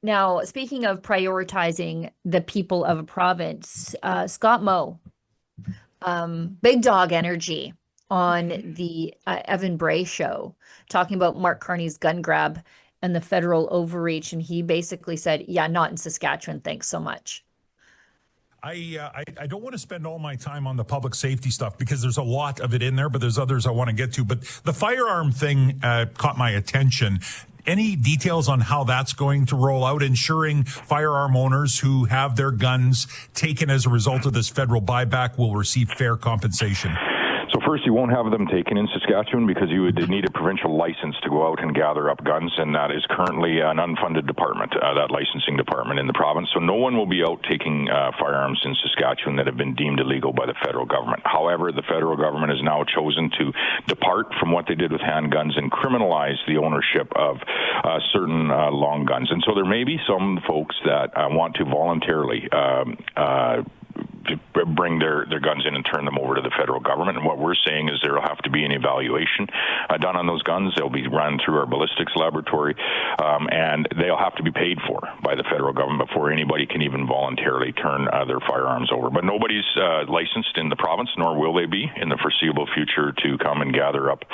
Now, speaking of prioritizing the people of a province, Scott Moe, big dog energy on the Evan Bray show, talking about Mark Carney's gun grab and the federal overreach. And he basically said, yeah, not in Saskatchewan. Thanks so much. I don't want to spend all my time on the public safety stuff because there's a lot of it in there, but there's others I want to get to. But the firearm thing caught my attention. Any details on how that's going to roll out, ensuring firearm owners who have their guns taken as a result of this federal buyback will receive fair compensation? So first, you won't have them taken in Saskatchewan because you would need a provincial license to go out and gather up guns, and that is currently an unfunded department, that licensing department in the province. So no one will be out taking firearms in Saskatchewan that have been deemed illegal by the federal government. However, the federal government has now chosen to depart from what they did with handguns and criminalize the ownership of certain long guns. And so there may be some folks that want to voluntarily to bring their guns in and turn them over to the federal government. And what we're saying is there will have to be an evaluation done on those guns. They'll be run through our ballistics laboratory, and they'll have to be paid for by the federal government before anybody can even voluntarily turn their firearms over. But nobody's licensed in the province, nor will they be in the foreseeable future to come and gather up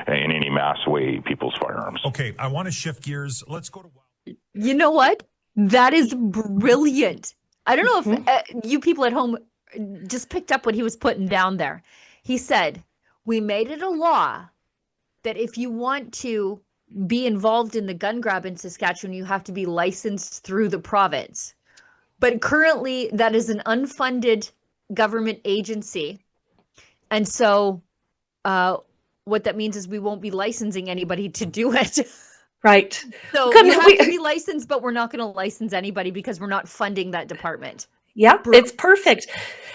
in any mass way people's firearms. Okay, I want to shift gears. Let's go to... You know what? That is brilliant. I don't know if you people at home just picked up what he was putting down there. He said, we made it a law that if you want to be involved in the gun grab in Saskatchewan, you have to be licensed through the province. But currently, that is an unfunded government agency. And so what that means is we won't be licensing anybody to do it. Right. So you have to be licensed, but we're not going to license anybody because we're not funding that department. Yeah, it's perfect.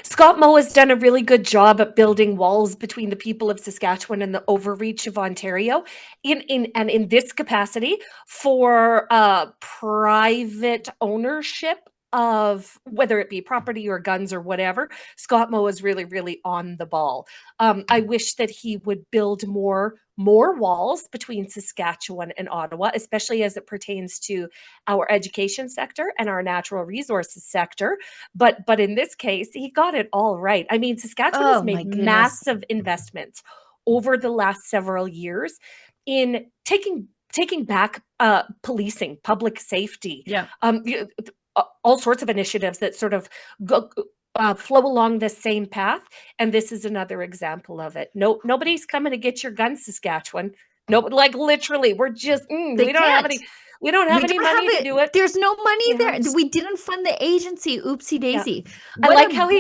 Scott Moe has done a really good job at building walls between the people of Saskatchewan and the overreach of Ontario in this capacity for private ownership of whether it be property or guns or whatever. Scott Moe is really, really on the ball. I wish that he would build more walls between Saskatchewan and Ottawa, especially as it pertains to our education sector and our natural resources sector. But in this case, he got it all right. I mean, Saskatchewan has made massive investments over the last several years in taking back policing, public safety. Yeah. All sorts of initiatives that sort of flow along the same path, and this is another example of it. Nobody's coming to get your guns, Saskatchewan. No, like literally, we're just we don't have any money to do it. There's no money there. We didn't fund the agency. Oopsie daisy. Yeah. I like how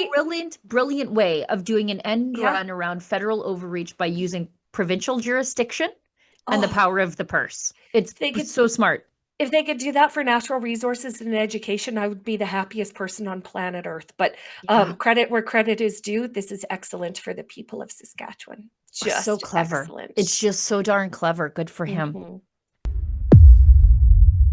brilliant way of doing an end run around federal overreach by using provincial jurisdiction and the power of the purse. It's so smart. If they could do that for natural resources and education, I would be the happiest person on planet Earth. But credit where credit is due. This is excellent for the people of Saskatchewan. Just so clever. Excellent. It's just so darn clever. Good for him.